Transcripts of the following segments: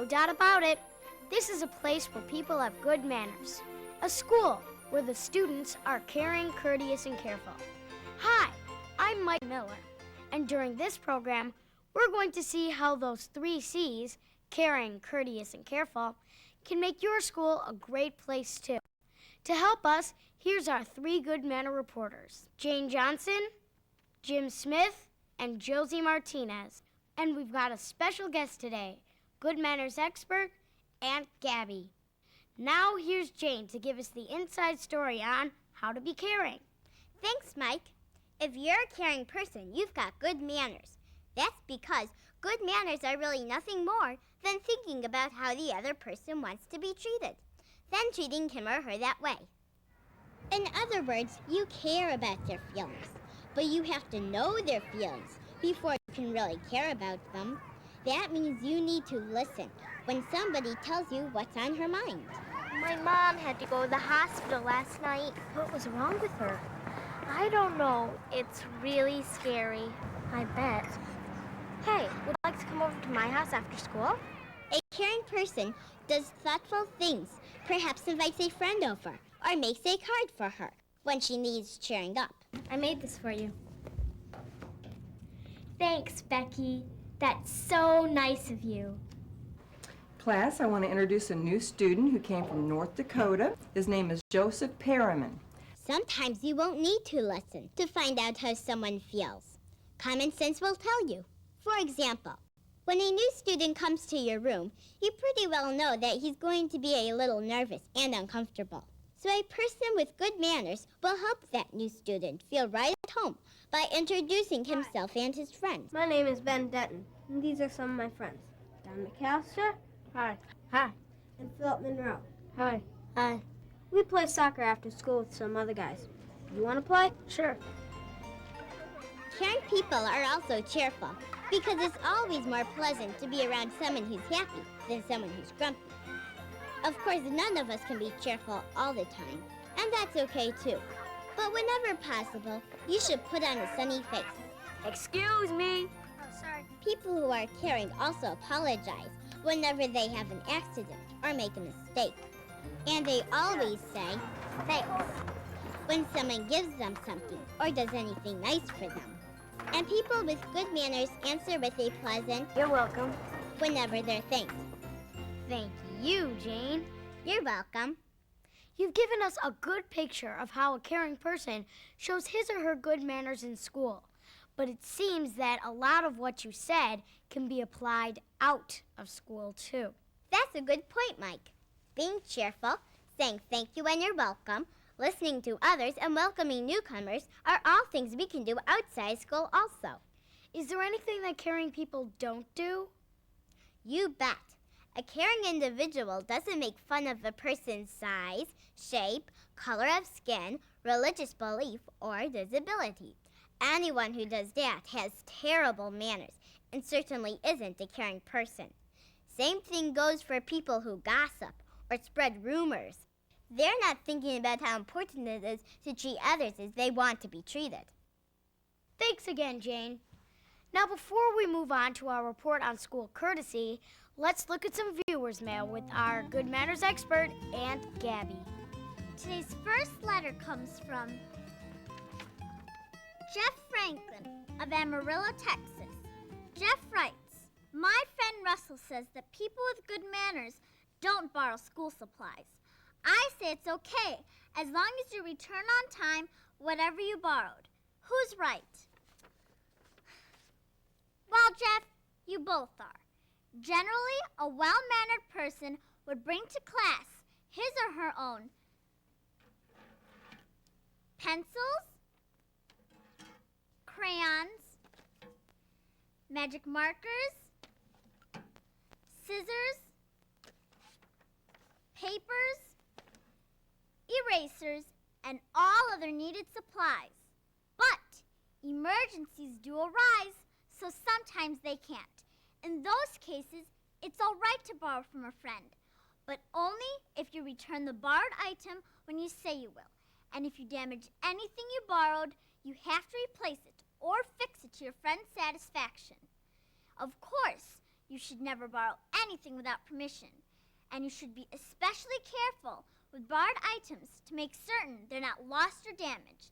doubt about it. This is a place where people have good manners. A school where the students are caring, courteous, and careful. Hi, I'm Mike Miller, and during this program, we're going to see how those 3 C's, caring, courteous, and careful, can make your school a great place too. To help us, here's our 3 good manner reporters, Jane Johnson, Jim Smith, and Josie Martinez. And we've got a special guest today, good manners expert, Aunt Gabby. Now here's Jane to give us the inside story on how to be caring. Thanks, Mike. If you're a caring person, you've got good manners. That's because good manners are really nothing more than thinking about how the other person wants to be treated, then treating him or her that way. In other words, you care about their feelings, but you have to know their feelings before you can really care about them. That means you need to listen when somebody tells you what's on her mind. My mom had to go to the hospital last night. What was wrong with her? I don't know. It's really scary. I bet. Hey, would you like to come over to my house after school? A caring person does thoughtful things, perhaps invites a friend over, or makes a card for her when she needs cheering up. I made this for you. Thanks, Becky. That's so nice of you. Class, I want to introduce a new student who came from North Dakota. His name is Joseph Perriman. Sometimes you won't need to listen to find out how someone feels. Common sense will tell you. For example, when a new student comes to your room, you pretty well know that he's going to be a little nervous and uncomfortable. So a person with good manners will help that new student feel right at home by introducing himself and his friends. My name is Ben Denton, and these are some of my friends. Don McAllister. Hi. Hi. And Philip Monroe. Hi. Hi. We play soccer after school with some other guys. You want to play? Sure. Caring people are also cheerful because it's always more pleasant to be around someone who's happy than someone who's grumpy. Of course, none of us can be cheerful all the time, and that's okay too. But whenever possible, you should put on a sunny face. Excuse me. Oh, sorry. People who are caring also apologize whenever they have an accident or make a mistake. And they always say, thanks, when someone gives them something or does anything nice for them. And people with good manners answer with a pleasant, You're welcome. whenever they're thanked. Thank you, Jane. You're welcome. You've given us a good picture of how a caring person shows his or her good manners in school. But it seems that a lot of what you said can be applied out of school, too. That's a good point, Mike. Being cheerful, saying thank you and you're welcome, listening to others, and welcoming newcomers are all things we can do outside school also. Is there anything that caring people don't do? You bet. A caring individual doesn't make fun of a person's size, shape, color of skin, religious belief, or disability. Anyone who does that has terrible manners and certainly isn't a caring person. Same thing goes for people who gossip or spread rumors. They're not thinking about how important it is to treat others as they want to be treated. Thanks again, Jane. Now, before we move on to our report on school courtesy, let's look at some viewers' mail with our good manners expert, Aunt Gabby. Today's first letter comes from Jeff Franklin of Amarillo, Texas. Jeff writes, my friend Russell says that people with good manners don't borrow school supplies. I say it's okay, as long as you return on time whatever you borrowed. Who's right? Well, Jeff, you both are. Generally, a well-mannered person would bring to class his or her own pencils, crayons, magic markers, scissors, papers, erasers, and all other needed supplies. But emergencies do arise, so sometimes they can't. In those cases, it's all right to borrow from a friend, but only if you return the borrowed item when you say you will. And if you damage anything you borrowed, you have to replace it or fix it to your friend's satisfaction. Of course, You should never borrow anything without permission. And you should be especially careful with borrowed items to make certain they're not lost or damaged.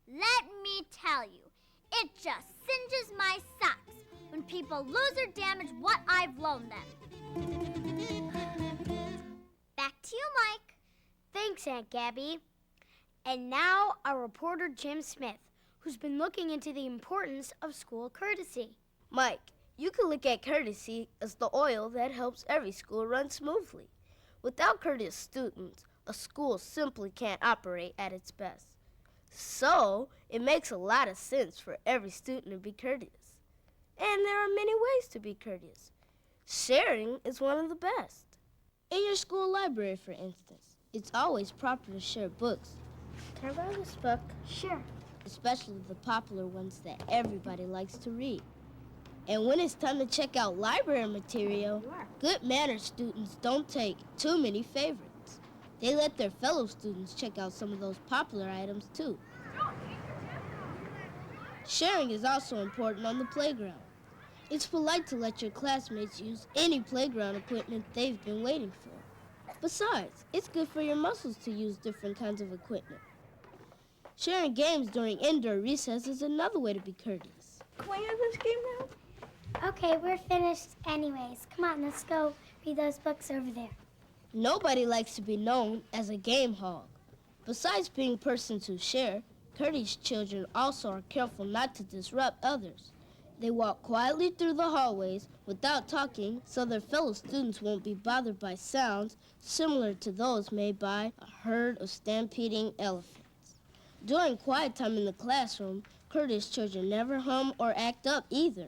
Let me tell you, it just singes my socks when people lose or damage what I've loaned them. Back to you, Mike. Thanks, Aunt Gabby. And now our reporter Jim Smith, who's been looking into the importance of school courtesy. Mike, you can look at courtesy as the oil that helps every school run smoothly. Without courteous students, a school simply can't operate at its best. So, it makes a lot of sense for every student to be courteous. And there are many ways to be courteous. Sharing is one of the best. In your school library, for instance, it's always proper to share books. Can I borrow this book? Sure. Especially the popular ones that everybody likes to read. And when it's time to check out library material, good manners students don't take too many favorites. They let their fellow students check out some of those popular items too. Sharing is also important on the playground. It's polite to let your classmates use any playground equipment they've been waiting for. Besides, it's good for your muscles to use different kinds of equipment. Sharing games during indoor recess is another way to be courteous. Can we have this game now? Okay, we're finished anyways. Come on, let's go read those books over there. Nobody likes to be known as a game hog. Besides being persons who share, courteous children also are careful not to disrupt others. They walk quietly through the hallways without talking so their fellow students won't be bothered by sounds similar to those made by a herd of stampeding elephants. During quiet time in the classroom, courteous children never hum or act up either.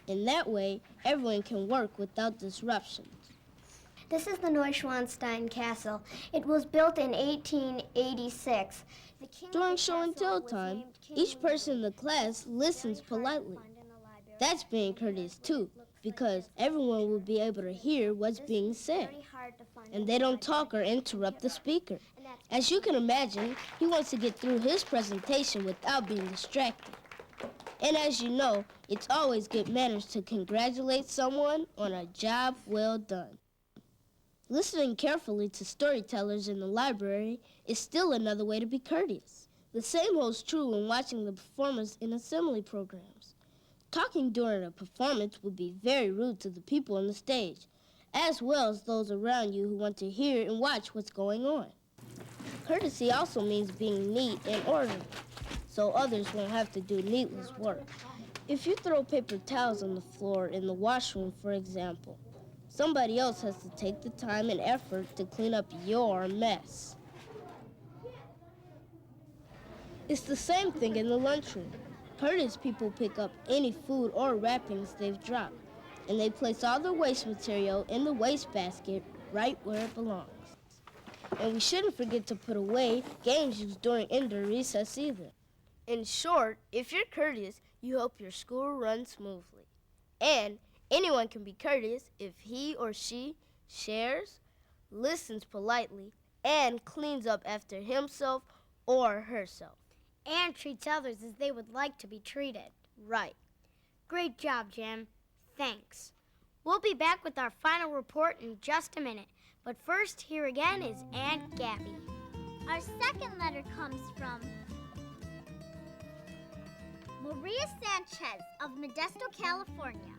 In that way, everyone can work without disruptions. This is the Neuschwanstein Castle. It was built in 1886. The king During of the show and castle tell was time, named King each Louis. person in the class listens politely. That's being courteous too, because everyone will be able to hear what's being said, and they don't talk or interrupt the speaker. As you can imagine, he wants to get through his presentation without being distracted. And as you know, it's always good manners to congratulate someone on a job well done. Listening carefully to storytellers in the library is still another way to be courteous. The same holds true when watching the performers in assembly programs. Talking during a performance would be very rude to the people on the stage, as well as those around you who want to hear and watch what's going on. Courtesy also means being neat and orderly, so others won't have to do needless work. If you throw paper towels on the floor in the washroom, for example, somebody else has to take the time and effort to clean up your mess. It's the same thing in the lunchroom. Courteous people pick up any food or wrappings they've dropped, and they place all their waste material in the wastebasket right where it belongs. And we shouldn't forget to put away games used during indoor recess either. In short, if you're courteous, you hope your school runs smoothly. And anyone can be courteous if he or she shares, listens politely, and cleans up after himself or herself. And treats others as they would like to be treated. Right. Great job, Jim. Thanks. We'll be back with our final report in just a minute. But first, here again is Aunt Gabby. Our second letter comes from Maria Sanchez of Modesto, California.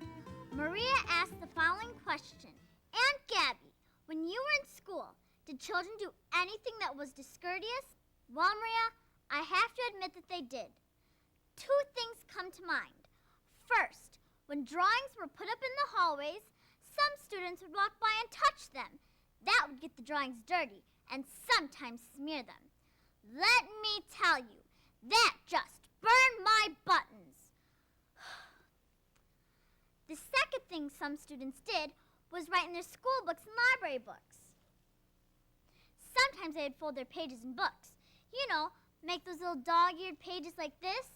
Maria asked the following question. Aunt Gabby, when you were in school, did children do anything that was discourteous? Well, Maria, I have to admit that they did. Two things come to mind. First, when drawings were put up in the hallways, some students would walk by and touch them. That would get the drawings dirty and sometimes smear them. Let me tell you, that just burned my buttons. The second thing some students did was write in their school books and library books. Sometimes they'd fold their pages in books. You know, make those little dog-eared pages like this.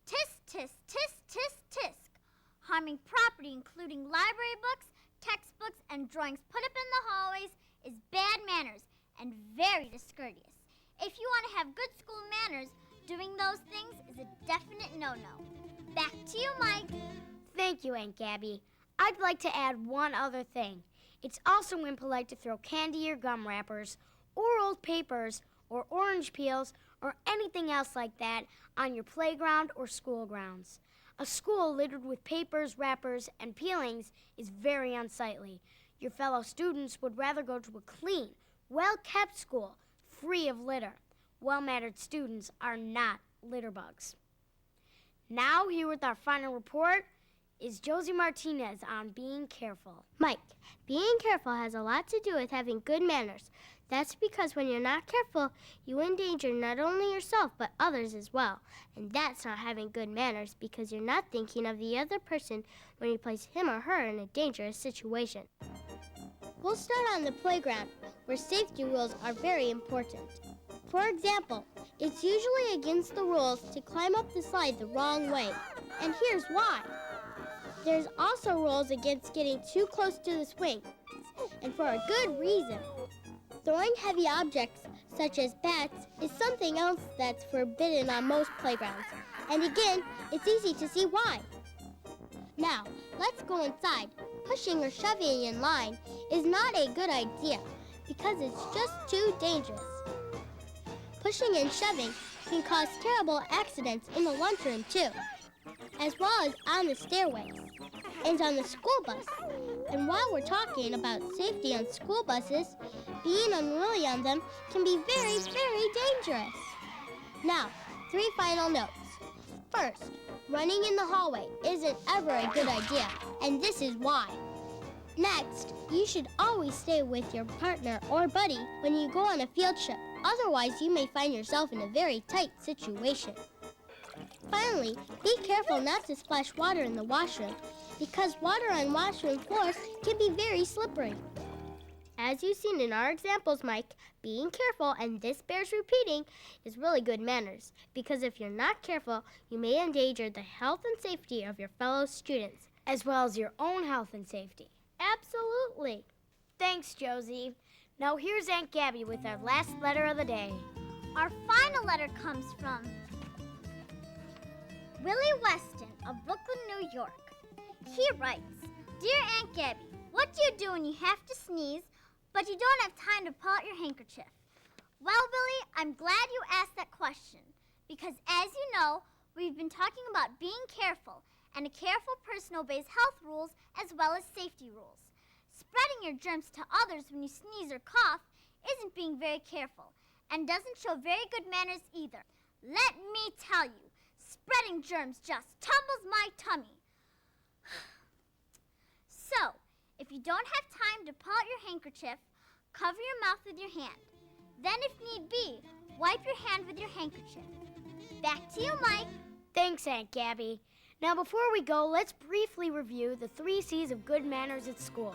Tisk, tisk, tisk, tisk, tisk. Harming property, including library books, textbooks, and drawings put up in the hallways is bad manners and very discourteous. If you want to have good school manners, doing those things is a definite no-no. Back to you, Mike. Thank you, Aunt Gabby. I'd like to add one other thing. It's also impolite to throw candy or gum wrappers or old papers or orange peels or anything else like that on your playground or school grounds. A school littered with papers, wrappers, and peelings is very unsightly. Your fellow students would rather go to a clean, well-kept school, free of litter. Well-mannered students are not litter bugs. Now, here with our final report is Josie Martinez on being careful. Mike, being careful has a lot to do with having good manners. That's because when you're not careful, you endanger not only yourself but others as well. And that's not having good manners because you're not thinking of the other person when you place him or her in a dangerous situation. We'll start on the playground, where safety rules are very important. For example, it's usually against the rules to climb up the slide the wrong way. And here's why. There's also rules against getting too close to the swing, and for a good reason. Throwing heavy objects, such as bats, is something else that's forbidden on most playgrounds. And again, it's easy to see why. Now, let's go inside. Pushing or shoving in line is not a good idea because it's just too dangerous. Pushing and shoving can cause terrible accidents in the lunchroom too, as well as on the stairways and on the school bus. And while we're talking about safety on school buses, being unruly on them can be very, very dangerous. Now, 3 final notes. First, running in the hallway isn't ever a good idea, and this is why. Next, you should always stay with your partner or buddy when you go on a field trip. Otherwise, you may find yourself in a very tight situation. Finally, be careful not to splash water in the washroom because water on washroom floors can be very slippery. As you've seen in our examples, Mike, being careful, and this bears repeating, is really good manners because if you're not careful, you may endanger the health and safety of your fellow students, as well as your own health and safety. Absolutely. Thanks, Josie. Now here's Aunt Gabby with our last letter of the day. Our final letter comes from Willie Weston of Brooklyn, New York. He writes, Dear Aunt Gabby, what do you do when you have to sneeze, but you don't have time to pull out your handkerchief? Well, Willie, I'm glad you asked that question, because as you know, we've been talking about being careful, and a careful person obeys health rules as well as safety rules. Spreading your germs to others when you sneeze or cough isn't being very careful, and doesn't show very good manners either. Let me tell you, spreading germs just tumbles my tummy. So, if you don't have time to pull out your handkerchief, cover your mouth with your hand. Then, if need be, wipe your hand with your handkerchief. Back to you, Mike. Thanks, Aunt Gabby. Now, before we go, let's briefly review the 3 C's of good manners at school.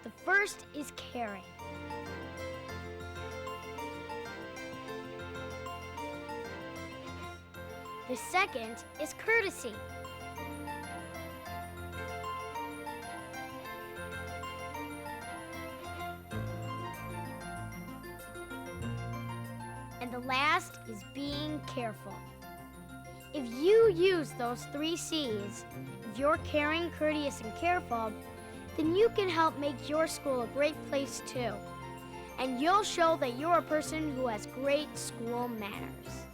The first is caring. The second is courtesy. And the last is being careful. If you use those 3 C's, if you're caring, courteous, and careful, then you can help make your school a great place too. And you'll show that you're a person who has great school manners.